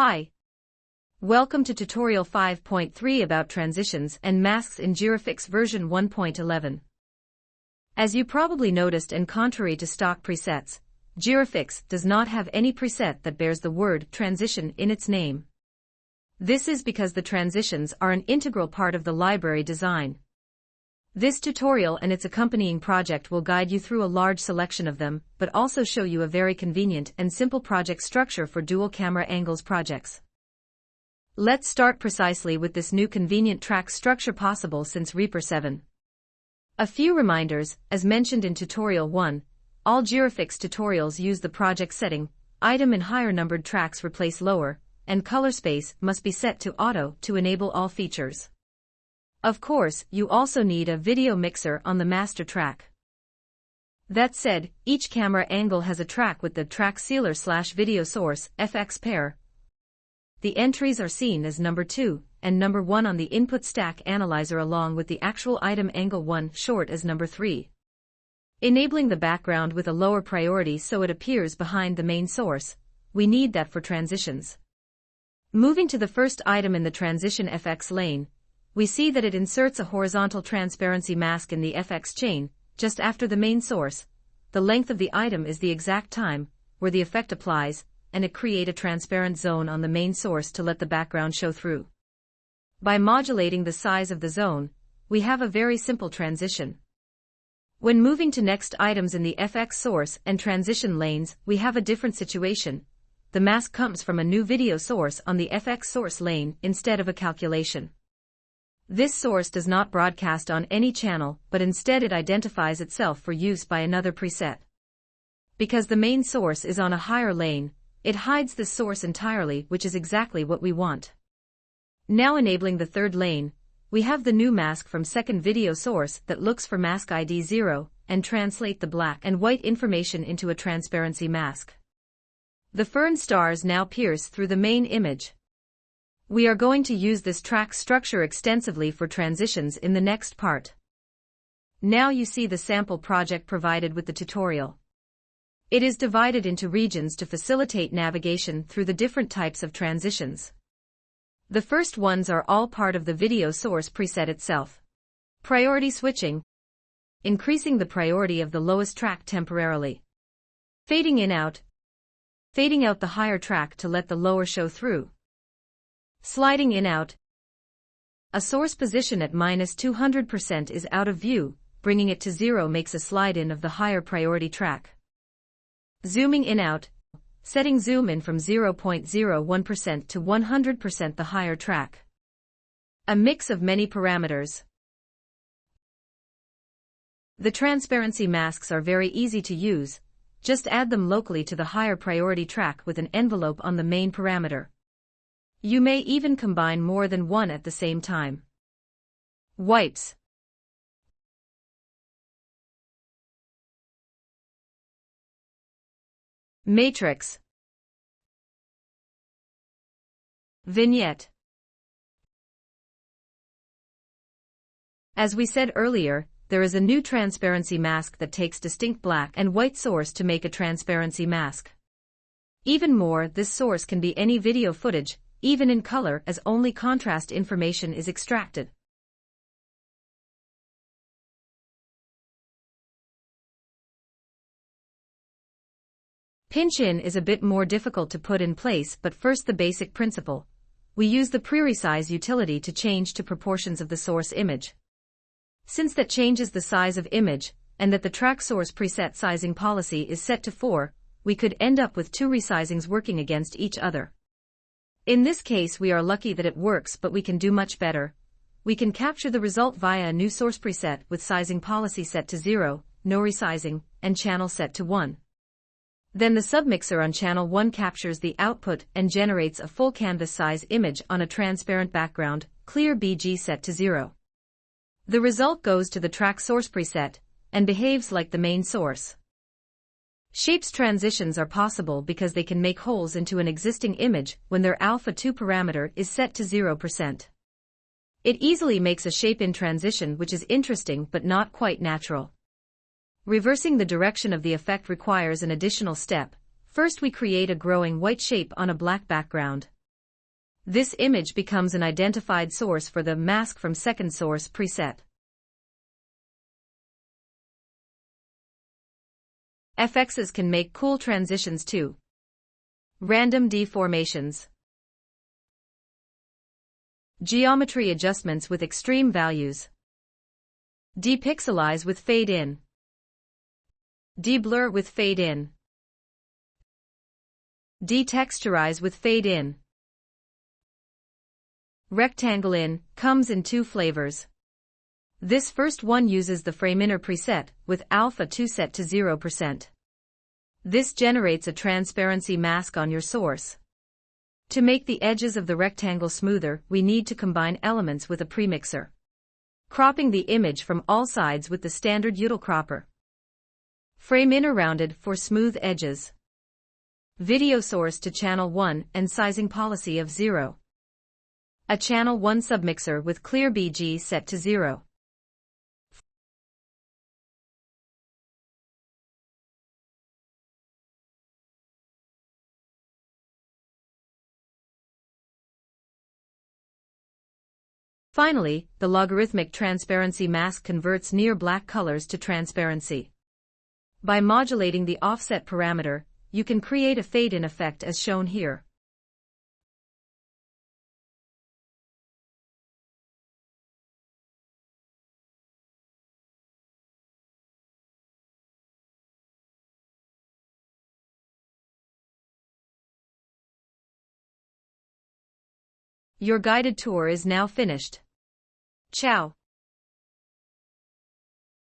Hi. Welcome to tutorial 5.3 about transitions and masks in GiraFX version 1.11. As you probably noticed, and contrary to stock presets, GiraFX does not have any preset that bears the word transition in its name. This is because the transitions are an integral part of the library design. This tutorial and its accompanying project will guide you through a large selection of them, but also show you a very convenient and simple project structure for dual camera angles projects. Let's start precisely with this new convenient track structure possible since Reaper 7. A few reminders: as mentioned in tutorial 1, all GiraFX tutorials use the project setting, item and higher numbered tracks replace lower, and color space must be set to auto to enable all features. Of course, you also need a video mixer on the master track. That said, each camera angle has a track with the track sealer/video source FX pair. The entries are seen as number 2 and number 1 on the input stack analyzer, along with the actual item angle 1 short as number 3. Enabling the background with a lower priority so it appears behind the main source. We need that for transitions. Moving to the first item in the transition FX lane, we see that it inserts a horizontal transparency mask in the FX chain, just after the main source. The length of the item is the exact time where the effect applies, and it creates a transparent zone on the main source to let the background show through. By modulating the size of the zone, we have a very simple transition. When moving to next items in the FX source and transition lanes, we have a different situation. The mask comes from a new video source on the FX source lane instead of a calculation. This source does not broadcast on any channel, but instead it identifies itself for use by another preset. Because the main source is on a higher lane, it hides this source entirely, which is exactly what we want. Now enabling the third lane, we have the new mask from second video source that looks for mask ID 0 and translate the black and white information into a transparency mask. The fern stars now pierce through the main image. We are going to use this track structure extensively for transitions in the next part. Now you see the sample project provided with the tutorial. It is divided into regions to facilitate navigation through the different types of transitions. The first ones are all part of the video source preset itself. Priority switching, increasing the priority of the lowest track temporarily. Fading in out, fading out the higher track to let the lower show through. Sliding in out. A source position at -200% is out of view, bringing it to 0 makes a slide in of the higher priority track. Zooming in out, setting zoom in from 0.01% to 100% the higher track. A mix of many parameters. The transparency masks are very easy to use, just add them locally to the higher priority track with an envelope on the main parameter. You may even combine more than one at the same time. Wipes. Matrix. Vignette. As we said earlier, there is a new transparency mask that takes distinct black and white source to make a transparency mask. Even more, this source can be any video footage, even in color, as only contrast information is extracted. Pinch-in is a bit more difficult to put in place, but first the basic principle. We use the pre-resize utility to change to proportions of the source image. Since that changes the size of image, and that the track source preset sizing policy is set to 4, we could end up with two resizings working against each other. In this case we are lucky that it works, but we can do much better. We can capture the result via a new source preset with sizing policy set to 0, no resizing, and channel set to 1. Then the submixer on channel 1 captures the output and generates a full canvas size image on a transparent background, clear BG set to 0. The result goes to the track source preset and behaves like the main source. Shapes transitions are possible because they can make holes into an existing image when their alpha 2 parameter is set to 0%. It easily makes a shape in transition, which is interesting but not quite natural. Reversing the direction of the effect requires an additional step. First we create a growing white shape on a black background. This image becomes an identified source for the Mask from Second Source preset. FXs can make cool transitions too. Random deformations. Geometry adjustments with extreme values. Depixelize with fade in. Deblur with fade in. Detexturize with fade in. Rectangle in comes in two flavors. This first one uses the frame inner preset, with alpha 2 set to 0%. This generates a transparency mask on your source. To make the edges of the rectangle smoother, we need to combine elements with a premixer. Cropping the image from all sides with the standard util cropper. Frame inner rounded for smooth edges. Video source to channel 1 and sizing policy of 0. A channel 1 submixer with clear BG set to 0. Finally, the logarithmic transparency mask converts near black colors to transparency. By modulating the offset parameter, you can create a fade-in effect as shown here. Your guided tour is now finished. Ciao.